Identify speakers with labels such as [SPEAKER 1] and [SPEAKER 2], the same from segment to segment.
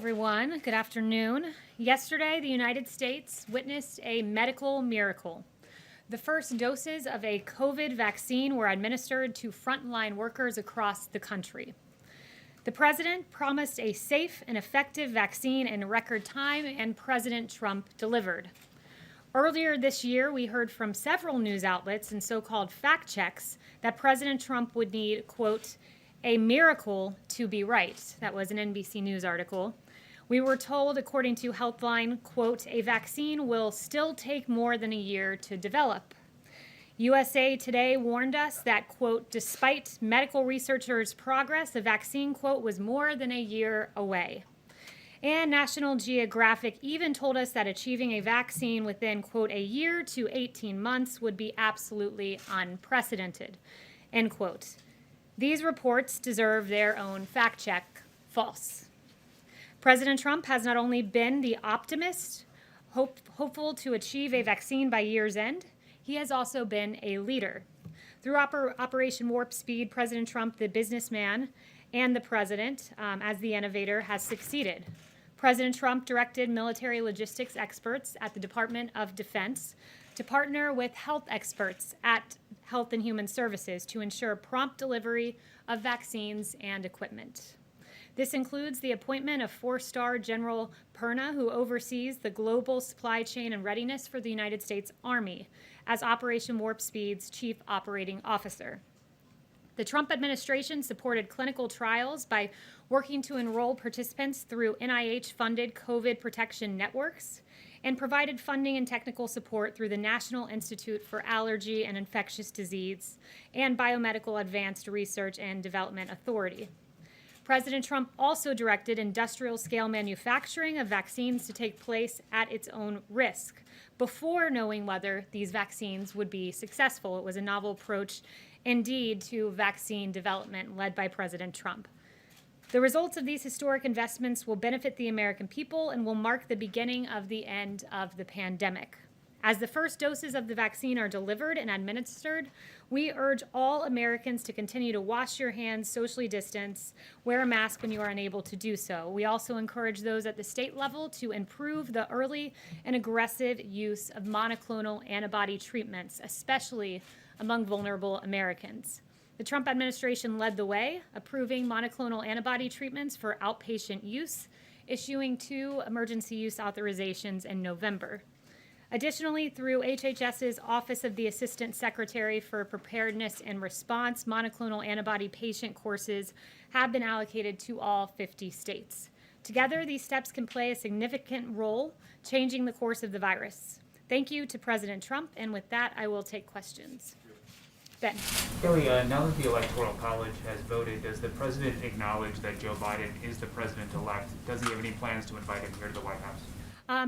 [SPEAKER 1] everyone. Good afternoon. Yesterday, the United States witnessed a medical miracle. The first doses of a COVID vaccine were administered to frontline workers across the country. The president promised a safe and effective vaccine in record time, and President Trump delivered. Earlier this year, we heard from several news outlets and so-called fact checks that President Trump would need, quote, a miracle to be right. That was an NBC News article. We were told, according to Healthline, quote, a vaccine will still take more than a year to develop. USA Today warned us that, quote, despite medical researchers' progress, the vaccine, quote, was more than a year away. And National Geographic even told us that achieving a vaccine within, quote, a year to 18 months would be absolutely unprecedented, end quote. These reports deserve their own fact check. False. President Trump has not only been the optimist, hopeful to achieve a vaccine by year's end, he has also been a leader. Through Operation Warp Speed, President Trump, the businessman, and the president, as the innovator, has succeeded. President Trump directed military logistics experts at the Department of Defense to partner with health experts at Health and Human Services to ensure prompt delivery of vaccines and equipment. This includes the appointment of 4-star General Perna, who oversees the global supply chain and readiness for the United States Army, as Operation Warp Speed's chief operating officer. The Trump administration supported clinical trials by working to enroll participants through NIH-funded COVID protection networks and provided funding and technical support through the National Institute for Allergy and Infectious Disease and Biomedical Advanced Research and Development Authority. President Trump also directed industrial-scale manufacturing of vaccines to take place at its own risk before knowing whether these vaccines would be successful. It was a novel approach, indeed, to vaccine development led by President Trump. The results of these historic investments will benefit the American people and will mark the beginning of the end of the pandemic. As the first doses of the vaccine are delivered and administered, we urge all Americans to continue to wash your hands, socially distance, wear a mask when you are unable to do so. We also encourage those at the state level to improve the early and aggressive use of monoclonal antibody treatments, especially among vulnerable Americans. The Trump administration led the way, approving monoclonal antibody treatments for outpatient use, issuing 2 emergency use authorizations in November. Additionally, through HHS's Office of the Assistant Secretary for Preparedness and Response, monoclonal antibody patient courses have been allocated to all 50 states. Together, these steps can play a significant role changing the course of the virus. Thank you to President Trump, and with that, I will take questions. Ben.
[SPEAKER 2] Kayleigh, now that the Electoral College has voted, does the president acknowledge that Joe Biden is the president-elect? Does he have any plans to invite him here to the White House?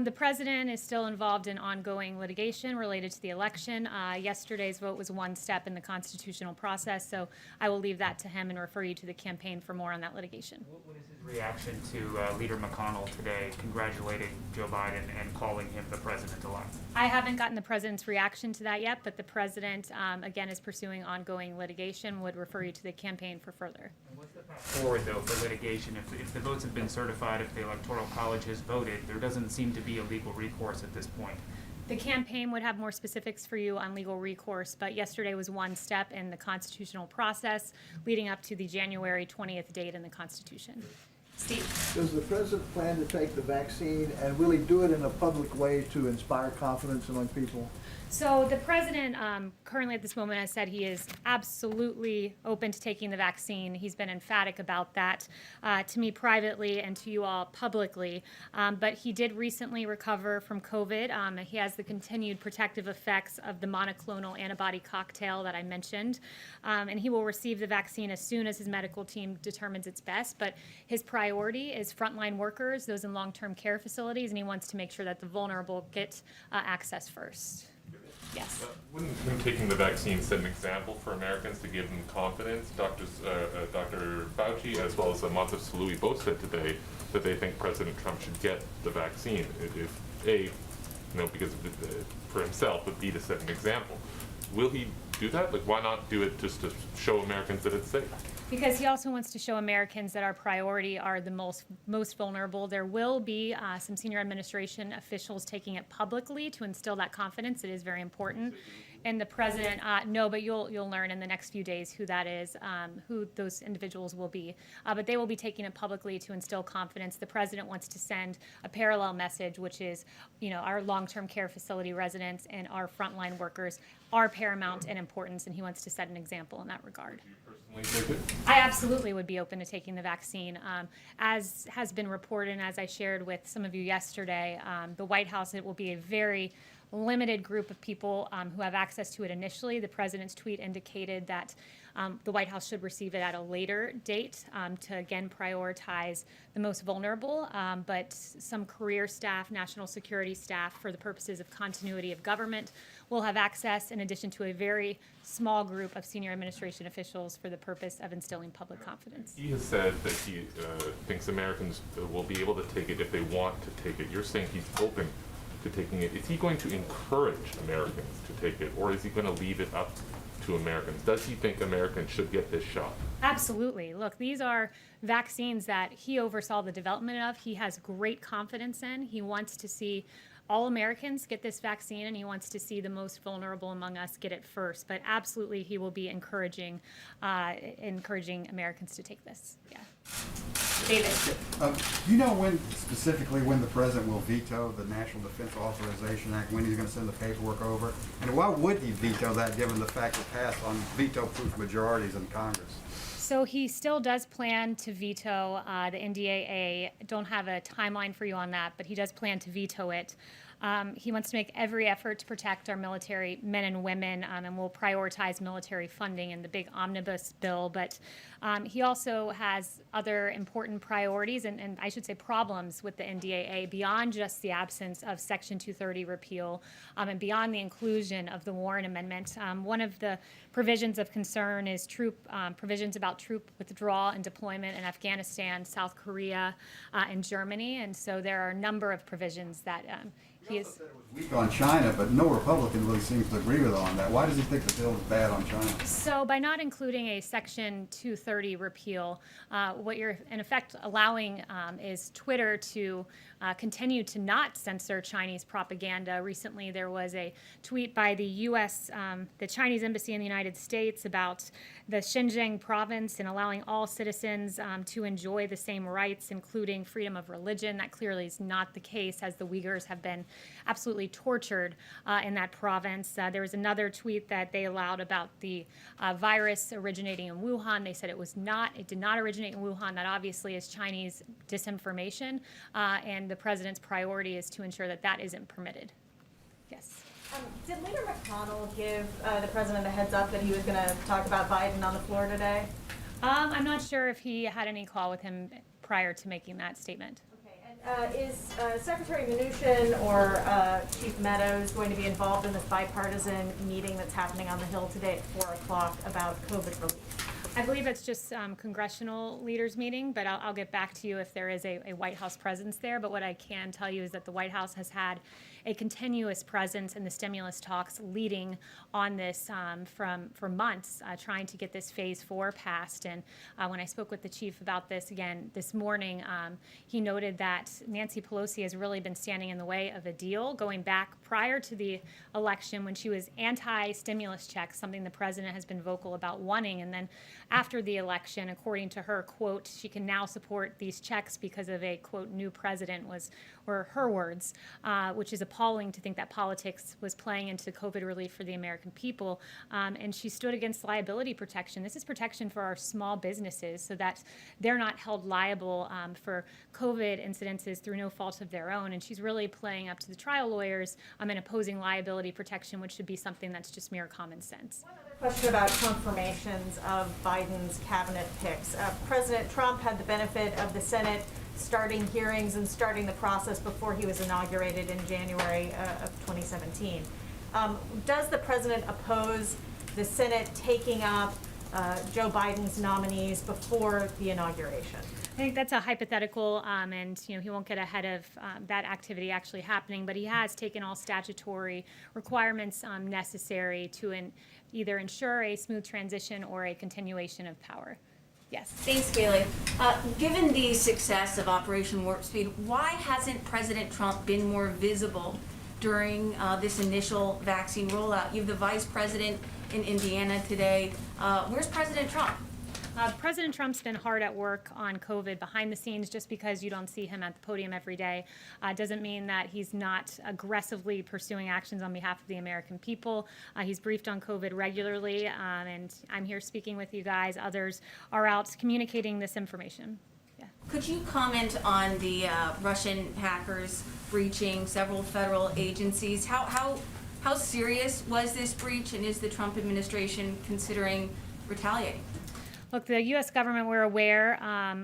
[SPEAKER 1] The president is still involved in ongoing litigation related to the election. Yesterday's vote was one step in the constitutional process, so I will leave that to him and refer you to the campaign for more on that litigation.
[SPEAKER 2] What is his reaction to Leader McConnell today congratulating Joe Biden and calling him the president-elect?
[SPEAKER 1] I haven't gotten the president's reaction to that yet, but the president, again, is pursuing ongoing litigation, would refer you to the campaign for further.
[SPEAKER 2] And what's the path forward, though, for litigation? If the votes have been certified, if the Electoral College has voted, there doesn't seem to be a legal recourse at this point.
[SPEAKER 1] The campaign would have more specifics for you on legal recourse, but yesterday was one step in the constitutional process leading up to the January 20th date in the Constitution. Steve.
[SPEAKER 3] Does the president plan to take the vaccine, and will he do it in a public way to inspire confidence among people?
[SPEAKER 1] So the president currently at this moment has said he is absolutely open to taking the vaccine. He's been emphatic about that to me privately and to you all publicly. But he did recently recover from COVID. He has the continued protective effects of the monoclonal antibody cocktail that I mentioned. And he will receive the vaccine as soon as his medical team determines it's best. But his priority is frontline workers, those in long-term care facilities, and he wants to make sure that the vulnerable get access first. Yes.
[SPEAKER 4] Wouldn't him taking the vaccine set an example for Americans to give them confidence? Dr. Fauci, as well as Montef Slaoui, both said today that they think President Trump should get the vaccine. Because for himself, but B, to set an example. Will he do that? Like, why not do it just to show Americans that it's safe?
[SPEAKER 1] Because he also wants to show Americans that our priority are the most vulnerable. There will be some senior administration officials taking it publicly to instill that confidence. It is very important. And the president, no, but you'll learn in the next few days who that is, who those individuals will be. But they will be taking it publicly to instill confidence. The president wants to send a parallel message, which is, our long-term care facility residents and our frontline workers are paramount in importance, and he wants to set an example in that regard. I absolutely would be open to taking the vaccine. As has been reported and as I shared with some of you yesterday, the White House, it will be a very limited group of people who have access to it initially. The president's tweet indicated that the White House should receive it at a later date to, again, prioritize the most vulnerable, but some career staff, national security staff, for the purposes of continuity of government, will have access, in addition to a very small group of senior administration officials for the purpose of instilling public confidence.
[SPEAKER 4] He has said that he thinks Americans will be able to take it if they want to take it. You're saying he's open to taking it. Is he going to encourage Americans to take it, or is he going to leave it up to Americans? Does he think Americans should get this shot?
[SPEAKER 1] Absolutely. Look, these are vaccines that he oversaw the development of. He has great confidence in. He wants to see all Americans get this vaccine, and he wants to see the most vulnerable among us get it first. But absolutely, he will be encouraging Americans to take this. Yeah. David.
[SPEAKER 5] Do you know specifically when the president will veto the National Defense Authorization Act, when he's going to send the paperwork over? And why would he veto that, given the fact it passed on veto-proof majorities in Congress?
[SPEAKER 1] So he still does plan to veto the NDAA. Don't have a timeline for you on that, but he does plan to veto it. He wants to make every effort to protect our military men and women, and will prioritize military funding in the big omnibus bill. But he also has other important priorities and I should say problems with the NDAA beyond just the absence of Section 230 repeal and beyond the inclusion of the Warren Amendment. One of the provisions of concern is provisions about troop withdrawal and deployment in Afghanistan, South Korea, and Germany. And so there are a number of provisions that he is.
[SPEAKER 5] Said it was weak on China, but no Republican really seems to agree with on that. Why does he think the bill is bad on China?
[SPEAKER 1] So by not including a Section 230 repeal, what you're in effect allowing is Twitter to continue to not censor Chinese propaganda. Recently, there was a tweet by the Chinese embassy in the United States about the Xinjiang province and allowing all citizens to enjoy the same rights, including freedom of religion. That clearly is not the case, as the Uyghurs have been absolutely tortured in that province. There was another tweet that they allowed about the virus originating in Wuhan. They said it did not originate in Wuhan. That obviously is Chinese disinformation, and the president's priority is to ensure that that isn't permitted. Yes.
[SPEAKER 6] Did Leader McConnell give the president a heads up that he was going to talk about Biden on the floor today?
[SPEAKER 1] I'm not sure if he had any call with him prior to making that statement.
[SPEAKER 6] Is Secretary Mnuchin or Chief Meadows going to be involved in this bipartisan meeting that's happening on the Hill today at 4 o'clock about COVID relief?
[SPEAKER 1] I believe it's just congressional leaders meeting, but I'll get back to you if there is a White House presence there. But what I can tell you is that the White House has had a continuous presence in the stimulus talks leading on this for months, trying to get this phase 4 passed. And when I spoke with the chief about this again this morning, he noted that Nancy Pelosi has really been standing in the way of a deal going back prior to the election when she was anti-stimulus checks, something the president has been vocal about wanting. And then after the election, according to her, quote, she can now support these checks because of a, quote, new president were her words, which is appalling to think that politics was playing into COVID relief for the American people. And she stood against liability protection. This is protection for our small businesses so that they're not held liable for COVID incidences through no fault of their own. And she's really playing up to the trial lawyers and opposing liability protection, which should be something that's just mere common sense.
[SPEAKER 6] One other question about confirmations of Biden's cabinet picks. President Trump had the benefit of the Senate starting hearings and starting the process before he was inaugurated in January of 2017. Does the president oppose the Senate taking up Joe Biden's nominees before the inauguration?
[SPEAKER 1] I think that's a hypothetical, and he won't get ahead of that activity actually happening. But he has taken all statutory requirements necessary to either ensure a smooth transition or a continuation of power. Yes.
[SPEAKER 7] Thanks, Kayleigh. Given the success of Operation Warp Speed, why hasn't President Trump been more visible during this initial vaccine rollout? You have the vice president in Indiana today. Where's President Trump?
[SPEAKER 1] President Trump's been hard at work on COVID behind the scenes. Just because you don't see him at the podium every day doesn't mean that he's not aggressively pursuing actions on behalf of the American people. He's briefed on COVID regularly, and I'm here speaking with you guys. Others are out communicating this information. Yeah.
[SPEAKER 7] Could you comment on the Russian hackers breaching several federal agencies? How serious was this breach, and is the Trump administration considering retaliating?
[SPEAKER 1] Look, the U.S. government, we're aware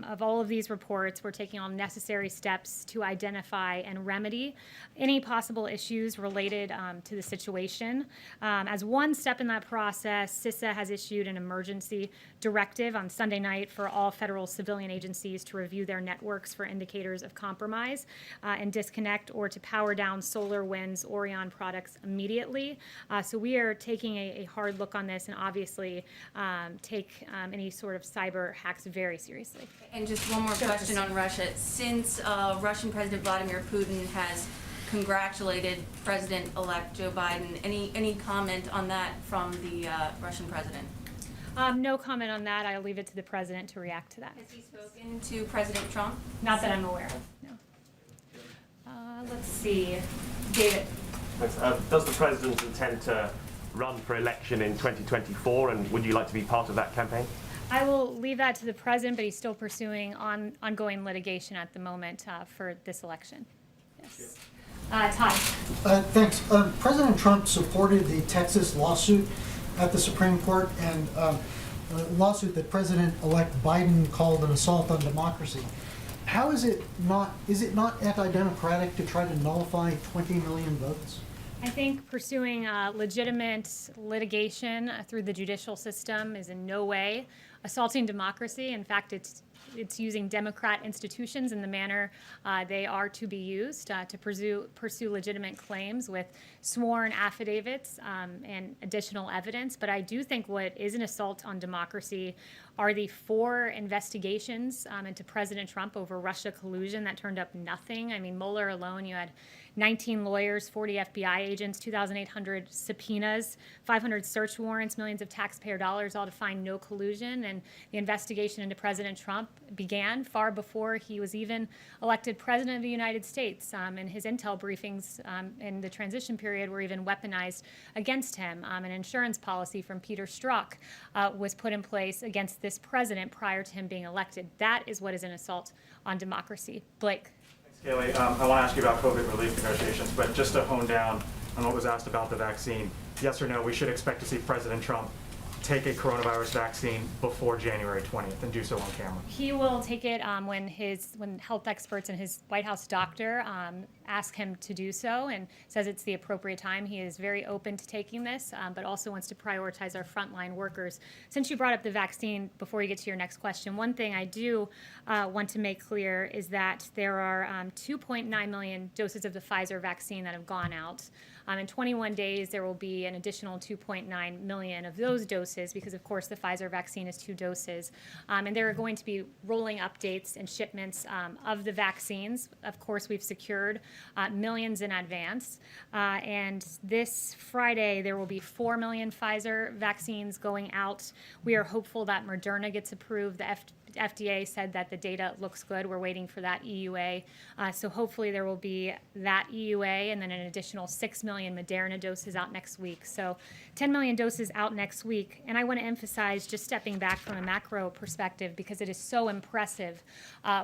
[SPEAKER 1] of all of these reports. We're taking all necessary steps to identify and remedy any possible issues related to the situation. As one step in that process, CISA has issued an emergency directive on Sunday night for all federal civilian agencies to review their networks for indicators of compromise and disconnect or to power down SolarWinds Orion products immediately. So we are taking a hard look on this and obviously take any sort of cyber hacks very seriously.
[SPEAKER 7] And just one more question on Russia. Since Russian President Vladimir Putin has congratulated President-elect Joe Biden, any comment on that from the Russian president?
[SPEAKER 1] No comment on that. I'll leave it to the president to react to that.
[SPEAKER 7] Has he spoken to President Trump?
[SPEAKER 1] Not that I'm aware of, no. Let's see. David.
[SPEAKER 8] Thanks. Does the president intend to run for election in 2024, and would you like to be part of that campaign?
[SPEAKER 1] I will leave that to the president, but he's still pursuing ongoing litigation at the moment for this election. Yes. Todd.
[SPEAKER 9] Thanks. President Trump supported the Texas lawsuit at the Supreme Court, and a lawsuit that President-elect Biden called an assault on democracy. How is it not anti-democratic to try to nullify 20 million votes?
[SPEAKER 1] I think pursuing legitimate litigation through the judicial system is in no way assaulting democracy. In fact, it's using Democrat institutions in the manner they are to be used to pursue legitimate claims with sworn affidavits and additional evidence. But I do think what is an assault on democracy are the 4 investigations into President Trump over Russia collusion that turned up nothing. I mean, Mueller alone, you had 19 lawyers, 40 FBI agents, 2,800 subpoenas, 500 search warrants, millions of taxpayer dollars, all to find no collusion. And the investigation into President Trump began far before he was even elected president of the United States. And his intel briefings in the transition period were even weaponized against him. An insurance policy from Peter Strzok was put in place against this president prior to him being elected. That is what is an assault on democracy. Blake.
[SPEAKER 10] Kayleigh, I want to ask you about COVID relief negotiations, but just to hone down on what was asked about the vaccine, yes or no, we should expect to see President Trump take a coronavirus vaccine before January 20th and do so on camera?
[SPEAKER 1] He will take it when health experts and his White House doctor ask him to do so and says it's the appropriate time. He is very open to taking this, but also wants to prioritize our frontline workers. Since you brought up the vaccine, before you get to your next question, one thing I do want to make clear is that there are 2.9 million doses of the Pfizer vaccine that have gone out. In 21 days, there will be an additional 2.9 million of those doses because, of course, the Pfizer vaccine is 2 doses. And there are going to be rolling updates and shipments of the vaccines. Of course, we've secured millions in advance. And this Friday, there will be 4 million Pfizer vaccines going out. We are hopeful that Moderna gets approved. The FDA said that the data looks good. We're waiting for that EUA. So hopefully there will be that EUA and then an additional 6 million Moderna doses out next week. So 10 million doses out next week. And I want to emphasize, just stepping back from a macro perspective, because it is so impressive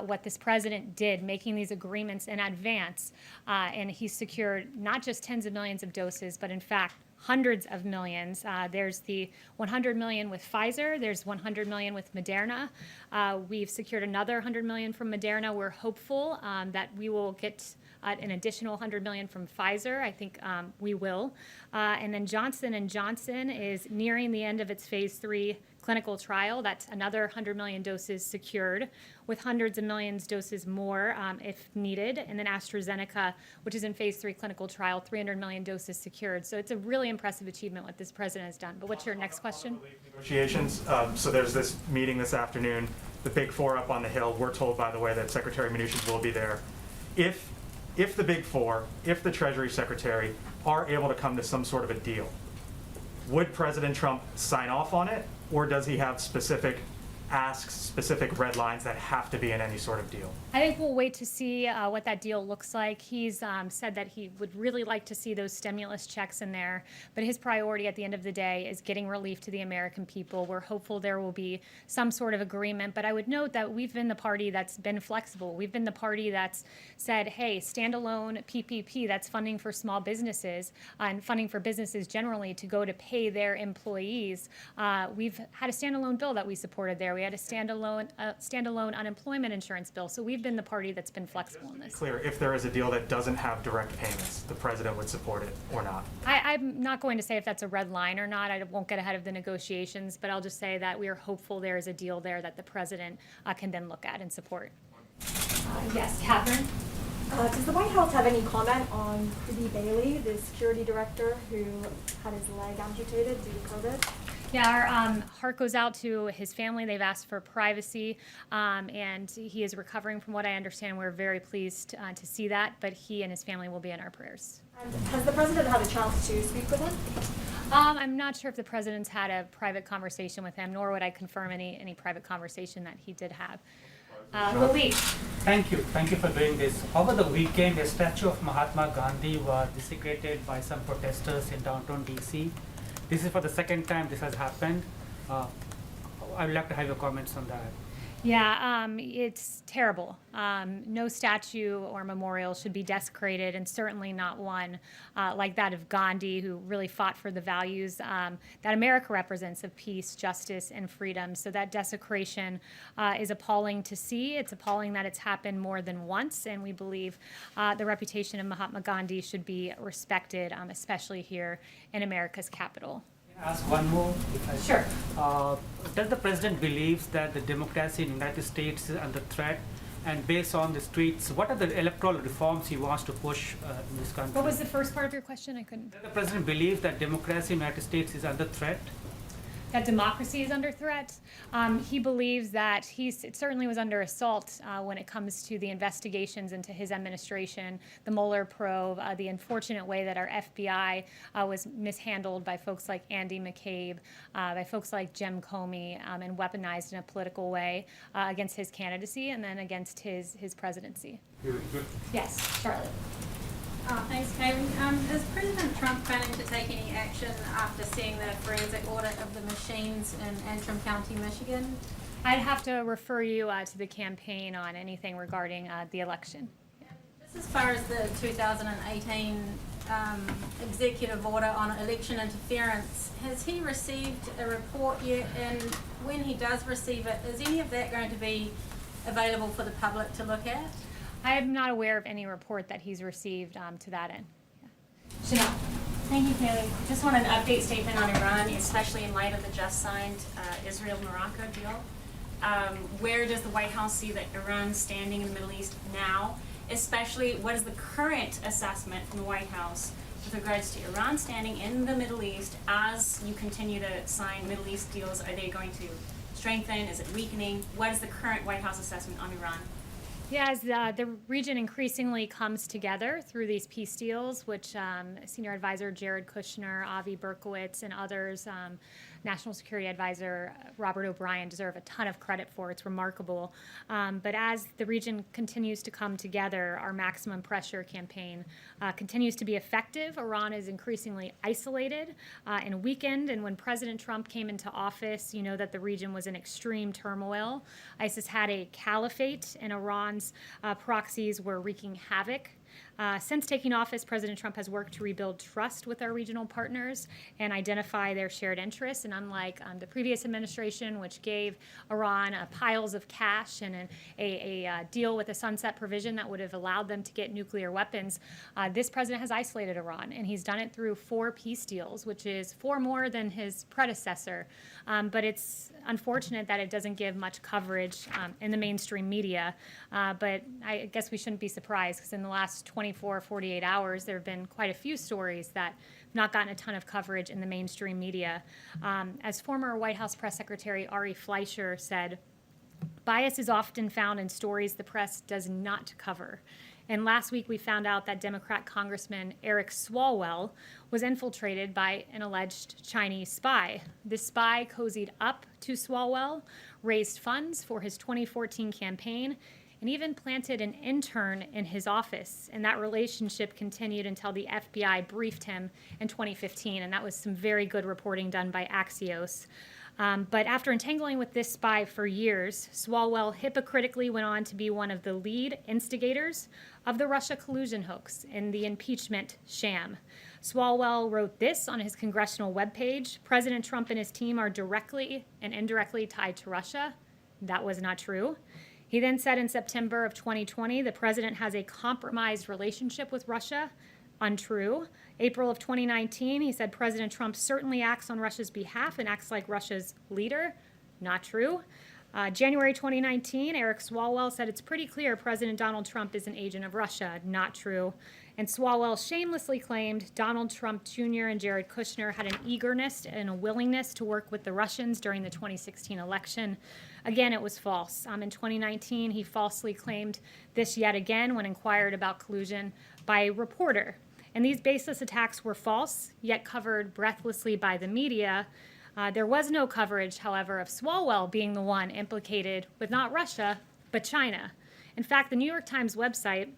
[SPEAKER 1] what this president did, making these agreements in advance. And he secured not just tens of millions of doses, but in fact, hundreds of millions. There's the 100 million with Pfizer. There's 100 million with Moderna. We've secured another 100 million from Moderna. We're hopeful that we will get an additional 100 million from Pfizer. I think we will. And then Johnson & Johnson is nearing the end of its phase 3 clinical trial. That's another 100 million doses secured, with hundreds of millions doses more if needed. And then AstraZeneca, which is in phase 3 clinical trial, 300 million doses secured. So it's a really impressive achievement what this president has done. But what's your next question?
[SPEAKER 10] Negotiations, so there's this meeting this afternoon, the Big Four up on the Hill. We're told, by the way, that Secretary Mnuchin will be there. If the Big Four, if the Treasury Secretary are able to come to some sort of a deal, would President Trump sign off on it, or does he have specific asks, specific red lines that have to be in any sort of deal?
[SPEAKER 1] I think we'll wait to see what that deal looks like. He's said that he would really like to see those stimulus checks in there, but his priority at the end of the day is getting relief to the American people. We're hopeful there will be some sort of agreement, but I would note that we've been the party that's been flexible. We've been the party that's said, hey, standalone PPP, that's funding for small businesses and funding for businesses generally to go to pay their employees. We've had a standalone bill that we supported there. We had a standalone unemployment insurance bill. So we've been the party that's been flexible in this.
[SPEAKER 10] Clear, if there is a deal that doesn't have direct payments, the president would support it or not?
[SPEAKER 1] I'm not going to say if that's a red line or not. I won't get ahead of the negotiations, but I'll just say that we are hopeful there is a deal there that the president can then look at and support. Yes, Catherine?
[SPEAKER 11] Does the White House have any comment on Rudy Bailey, the security director who had his leg amputated due to COVID?
[SPEAKER 1] Yeah, our heart goes out to his family. They've asked for privacy, and he is recovering from what I understand. We're very pleased to see that, but he and his family will be in our prayers.
[SPEAKER 11] And has the president had a chance to speak with him?
[SPEAKER 1] I'm not sure if the president's had a private conversation with him, nor would I confirm any private conversation that he did have. Louis.
[SPEAKER 12] Thank you for doing this. Over the weekend, a statue of Mahatma Gandhi was desecrated by some protesters in downtown DC. This is for the second time this has happened. I would like to have your comments on that.
[SPEAKER 1] Yeah, it's terrible. No statue or memorial should be desecrated, and certainly not one like that of Gandhi, who really fought for the values that America represents of peace, justice, and freedom. So that desecration is appalling to see. It's appalling that it's happened more than once, and we believe the reputation of Mahatma Gandhi should be respected, especially here in America's capital.
[SPEAKER 12] Ask one more.
[SPEAKER 1] Sure.
[SPEAKER 12] Does the president believe that the democracy in the United States is under threat? And based on the tweets, what are the electoral reforms he wants to push in this country?
[SPEAKER 1] What was the first part of your question? I couldn't.
[SPEAKER 12] Does the president believe that democracy in the United States is under threat?
[SPEAKER 1] That democracy is under threat. He believes that it certainly was under assault when it comes to the investigations into his administration, the Mueller probe, the unfortunate way that our FBI was mishandled by folks like Andy McCabe, by folks like Jim Comey, and weaponized in a political way against his candidacy and then against his presidency. Yes, Charlotte.
[SPEAKER 13] Thanks, Kayleigh. Is President Trump planning to take any action after seeing the forensic audit of the machines in Antrim County, Michigan?
[SPEAKER 1] I'd have to refer you to the campaign on anything regarding the election.
[SPEAKER 13] Just as far as the 2018 executive order on election interference, has he received a report yet? And when he does receive it, is any of that going to be available for the public to look at?
[SPEAKER 1] I'm not aware of any report that he's received to that end. Yeah.
[SPEAKER 14] Chanel. Thank you, Kayleigh. Just want an update statement on Iran, especially in light of the just signed Israel-Morocco deal. Where does the White House see that Iran's standing in the Middle East now? Especially, what is the current assessment from the White House with regards to Iran's standing in the Middle East as you continue to sign Middle East deals? Are they going to strengthen? Is it weakening? What is the current White House assessment on Iran?
[SPEAKER 1] Yeah, as the region increasingly comes together through these peace deals, which Senior Advisor Jared Kushner, Avi Berkowitz, and others, National Security Advisor Robert O'Brien deserve a ton of credit for. It's remarkable. But as the region continues to come together, our maximum pressure campaign continues to be effective. Iran is increasingly isolated and weakened. And when President Trump came into office, you know that the region was in extreme turmoil. ISIS had a caliphate, and Iran's proxies were wreaking havoc. Since taking office, President Trump has worked to rebuild trust with our regional partners and identify their shared interests. And unlike the previous administration, which gave Iran piles of cash and a deal with a sunset provision that would have allowed them to get nuclear weapons, this president has isolated Iran. And he's done it through 4 peace deals, which is 4 more than his predecessor. But it's unfortunate that it doesn't give much coverage in the mainstream media, but I guess we shouldn't be surprised because in the last 24, 48 hours, there have been quite a few stories that have not gotten a ton of coverage in the mainstream media. As former White House Press Secretary Ari Fleischer said, bias is often found in stories the press does not cover. And last week we found out that Democrat Congressman Eric Swalwell was infiltrated by an alleged Chinese spy. This spy cozied up to Swalwell, raised funds for his 2014 campaign, and even planted an intern in his office. And that relationship continued until the FBI briefed him in 2015, and that was some very good reporting done by Axios. But after entangling with this spy for years, Swalwell hypocritically went on to be one of the lead instigators of the Russia collusion hoax in the impeachment sham. Swalwell wrote this on his congressional webpage: President Trump and his team are directly and indirectly tied to Russia. That was not true. He then said in September of 2020, the president has a compromised relationship with Russia. Untrue. April of 2019, he said President Trump certainly acts on Russia's behalf and acts like Russia's leader. Not true. January 2019, Eric Swalwell said it's pretty clear President Donald Trump is an agent of Russia. Not true. And Swalwell shamelessly claimed Donald Trump Jr. and Jared Kushner had an eagerness and a willingness to work with the Russians during the 2016 election. Again, it was false. In 2019, he falsely claimed this yet again when inquired about collusion by a reporter. And these baseless attacks were false, yet covered breathlessly by the media. There was no coverage, however, of Swalwell being the one implicated with not Russia, but China. In fact, the New York Times website,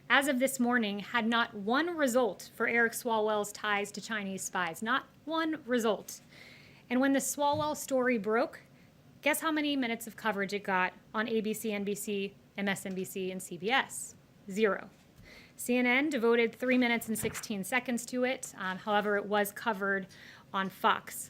[SPEAKER 1] as of this morning, had not one result for Eric Swalwell's ties to Chinese spies. Not one result. And when the Swalwell story broke, guess how many minutes of coverage it got on ABC, NBC, MSNBC, and CBS? 0. CNN devoted 3 minutes and 16 seconds to it. However, it was covered on Fox.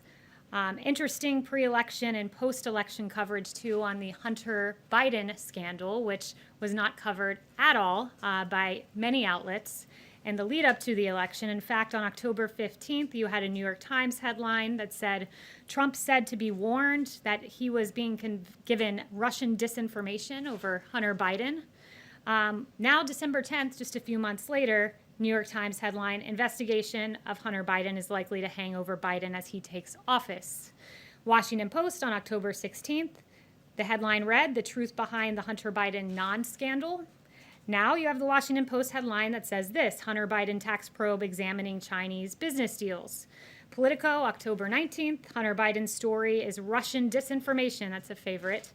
[SPEAKER 1] Interesting pre-election and post-election coverage, too, on the Hunter Biden scandal, which was not covered at all by many outlets in the lead up to the election. In fact, on October 15th, you had a New York Times headline that said, Trump said to be warned that he was being given Russian disinformation over Hunter Biden. Now, December 10th, just a few months later, New York Times headline, investigation of Hunter Biden is likely to hang over Biden as he takes office. Washington Post on October 16th, the headline read, the truth behind the Hunter Biden non-scandal. Now you have the Washington Post headline that says this, Hunter Biden tax probe examining Chinese business deals. Politico, October 19th, Hunter Biden's story is Russian disinformation. That's a favorite.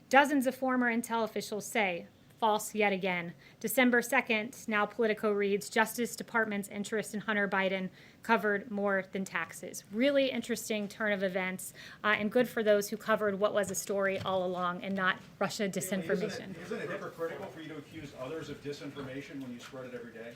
[SPEAKER 1] Dozens of former intel officials say, false yet again. December 2nd, now Politico reads, Justice Department's interest in Hunter Biden covered more than taxes. Really interesting turn of events, and good for those who covered what was a story all along and not Russia disinformation.
[SPEAKER 15] Isn't it hypocritical for you to accuse others of disinformation when you spread it every day?